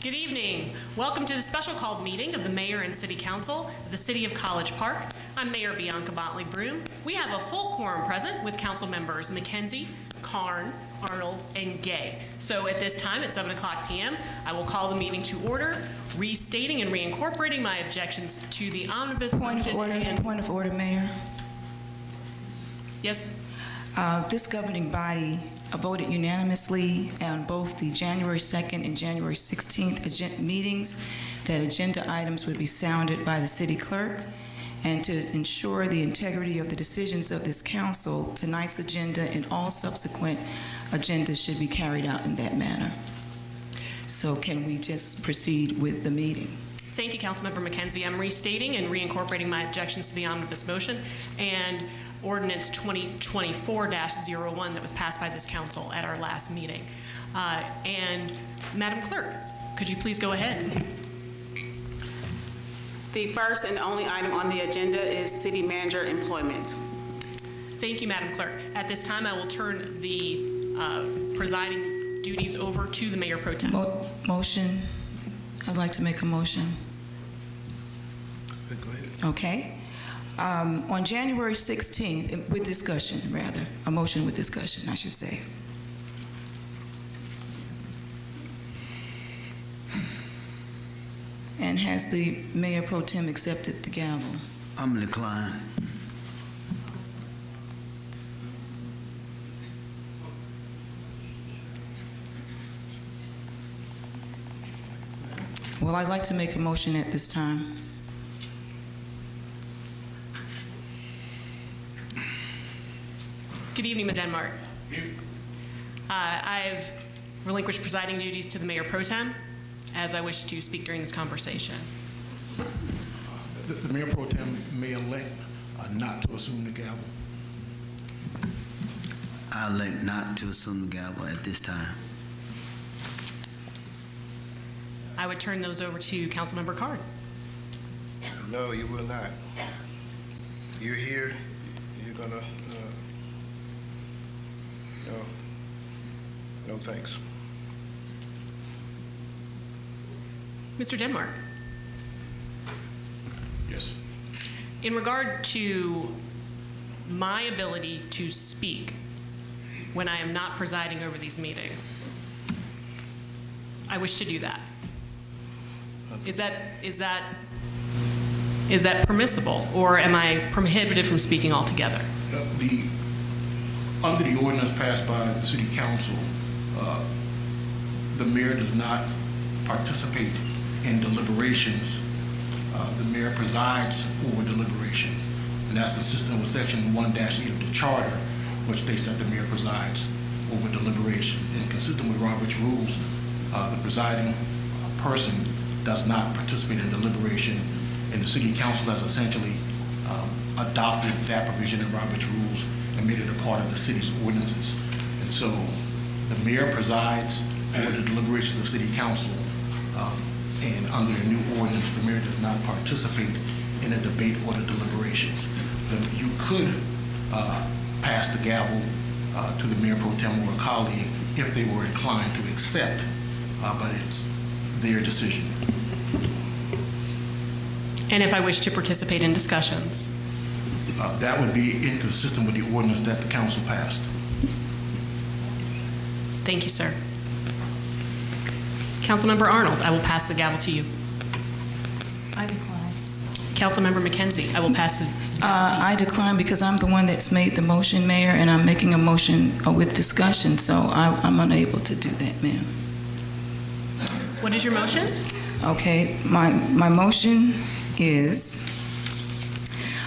Good evening. Welcome to the special called meeting of the Mayor and City Council of the City of College Park. I'm Mayor Bianca Botley-Broom. We have a full quorum present with council members McKenzie, Karn, Arnold, and Gay. So at this time, at 7 o'clock p.m., I will call the meeting to order, restating and reincorporating my objections to the omnibus Point of order, Mayor. Yes? This governing body voted unanimously on both the January 2nd and January 16th meetings that agenda items would be sounded by the city clerk, and to ensure the integrity of the decisions of this council, tonight's agenda and all subsequent agendas should be carried out in that manner. So can we just proceed with the meeting? Thank you, Councilmember McKenzie. I'm restating and reincorporating my objections to the omnibus motion and Ordinance 2024-01 that was passed by this council at our last meeting. And Madam Clerk, could you please go ahead? The first and only item on the agenda is City Manager employment. Thank you, Madam Clerk. At this time, I will turn the presiding duties over to the Mayor Pro Tem. Motion. I'd like to make a motion. Go ahead. Okay. On January 16th, with discussion, rather, a motion with discussion, I should say. And has the Mayor Pro Tem accepted the gavel? I'm declined. Well, I'd like to make a motion at this time. Good evening, Ms. Denmark. I've relinquished presiding duties to the Mayor Pro Tem, as I wish to speak during this conversation. The Mayor Pro Tem may elect not to assume the gavel. I elect not to assume the gavel at this time. I would turn those over to Councilmember Karn. No, you will not. You're here, you're gonna, no thanks. Mr. Denmark, Yes. in regard to my ability to speak when I am not presiding over these meetings, I wish to do that. Is that permissible, or am I prohibited from speaking altogether? Under the ordinance passed by the City Council, the mayor does not participate in deliberations. The mayor presides over deliberations, and that's consistent with Section 1-8 of the Charter, which states that the mayor presides over deliberations. And consistent with Robert's rules, the presiding person does not participate in deliberation, and the City Council has essentially adopted that provision in Robert's rules and made it a part of the city's ordinances. And so the mayor presides over the deliberations of City Council, and under the new ordinance, the mayor does not participate in a debate or the deliberations. You could pass the gavel to the Mayor Pro Tem or a colleague if they were inclined to accept, but it's their decision. And if I wish to participate in discussions? That would be inconsistent with the ordinance that the council passed. Thank you, sir. Councilmember Arnold, I will pass the gavel to you. I decline. Councilmember McKenzie, I will pass the gavel to you. I decline because I'm the one that's made the motion, Mayor, and I'm making a motion with discussion, so I'm unable to do that, ma'am. What is your motion? Okay, my motion is,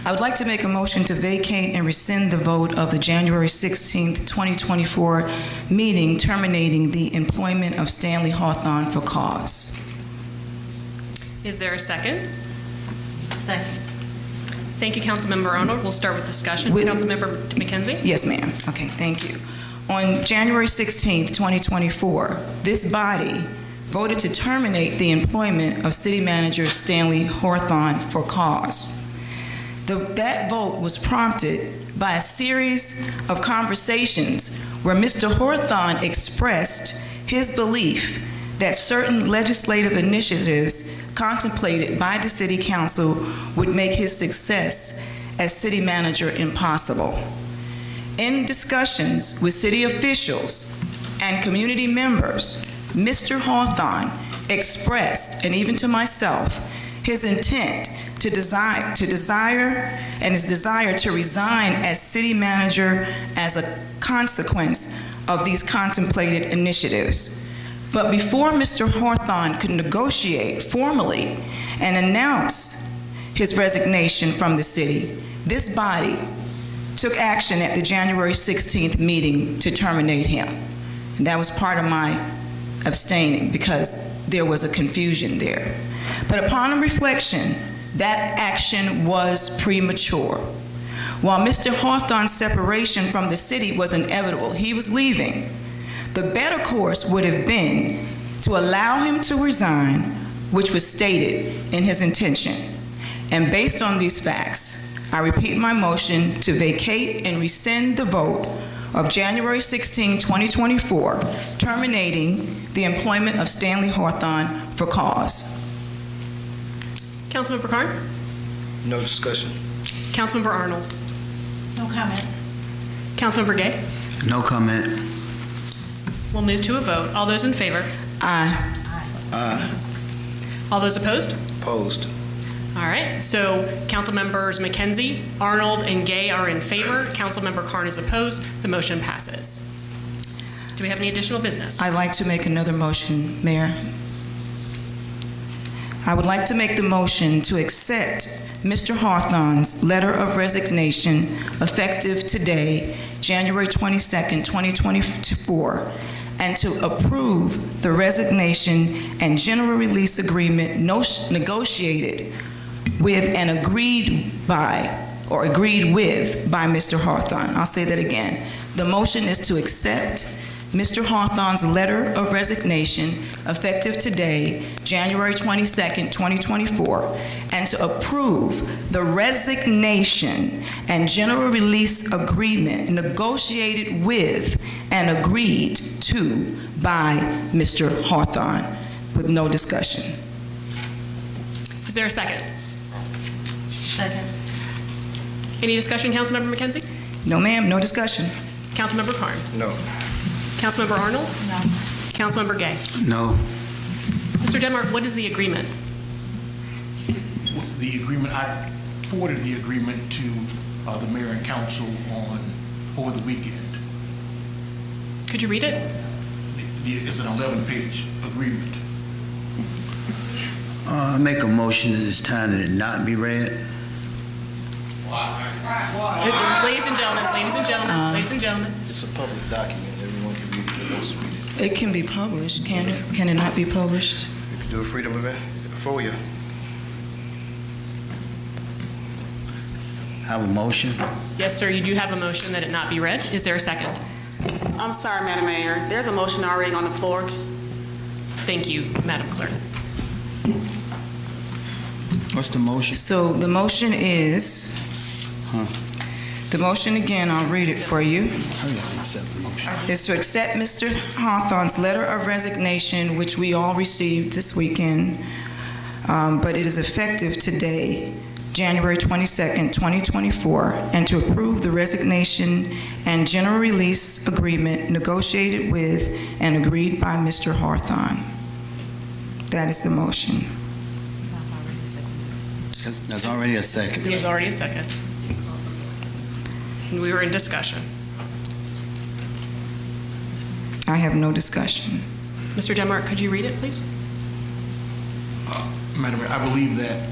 I would like to make a motion to vacate and rescind the vote of the January 16th, 2024 meeting terminating the employment of Stanley Hawthorne for cause. Is there a second? Second. Thank you, Councilmember Arnold. We'll start with discussion. Councilmember McKenzie? Yes, ma'am. Okay, thank you. On January 16th, 2024, this body voted to terminate the employment of City Manager Stanley Hawthorne for cause. That vote was prompted by a series of conversations where Mr. Hawthorne expressed his belief that certain legislative initiatives contemplated by the City Council would make his success as city manager impossible. In discussions with city officials and community members, Mr. Hawthorne expressed, and even to myself, his intent to desire and his desire to resign as city manager as a consequence of these contemplated initiatives. But before Mr. Hawthorne could negotiate formally and announce his resignation from the city, this body took action at the January 16th meeting to terminate him. And that was part of my abstaining because there was a confusion there. But upon reflection, that action was premature. While Mr. Hawthorne's separation from the city was inevitable, he was leaving, the better course would have been to allow him to resign, which was stated in his intention. And based on these facts, I repeat my motion to vacate and rescind the vote of January 16, 2024, terminating the employment of Stanley Hawthorne for cause. Councilmember Carn? No discussion. Councilmember Arnold? No comment. Councilmember Gay? No comment. We'll move to a vote. All those in favor? Aye. Aye. All those opposed? Opposed. All right, so Councilmembers McKenzie, Arnold, and Gay are in favor. Councilmember Carn is opposed. The motion passes. Do we have any additional business? I'd like to make another motion, Mayor. I would like to make the motion to accept Mr. Hawthorne's letter of resignation effective today, January 22nd, 2024, and to approve the resignation and general release agreement negotiated with and agreed with by Mr. Hawthorne. I'll say that again. The motion is to accept Mr. Hawthorne's letter of resignation effective today, January 22nd, 2024, and to approve the resignation and general release agreement negotiated with and agreed to by Mr. Hawthorne with no discussion. Is there a second? Second. Any discussion, Councilmember McKenzie? No, ma'am, no discussion. Councilmember Carn? No. Councilmember Arnold? No. Councilmember Gay? No. Mr. Denmark, what is the agreement? The agreement, I forwarded the agreement to the mayor and council over the weekend. Could you read it? It's an 11-page agreement. I make a motion at this time that it not be read. Ladies and gentlemen, ladies and gentlemen, ladies and gentlemen. It's a public document. Everyone can read it who wants to read it. It can be published, can it? Can it not be published? You can do a freedom event for you. I have a motion. Yes, sir, you do have a motion that it not be read. Is there a second? I'm sorry, Madam Mayor. There's a motion already on the floor. Thank you, Madam Clerk. What's the motion? So the motion is, the motion again, I'll read it for you. Hurry up and accept the motion. Is to accept Mr. Hawthorne's letter of resignation, which we all received this weekend, but it is effective today, January 22nd, 2024, and to approve the resignation and general release agreement negotiated with and agreed by Mr. Hawthorne. That is the motion. There's already a second. There was already a second. And we were in discussion. I have no discussion. Mr. Denmark, could you read it, please? Madam Mayor, I believe that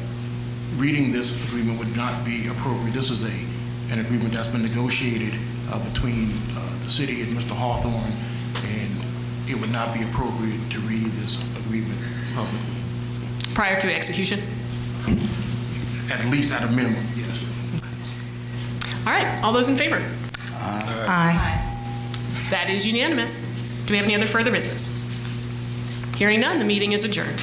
reading this agreement would not be appropriate. This is an agreement that's been negotiated between the city and Mr. Hawthorne, and it would not be appropriate to read this agreement publicly. Prior to execution? At least at a minimum, yes. All right, all those in favor? Aye. That is unanimous. Do we have any other further business? Hearing none, the meeting is adjourned.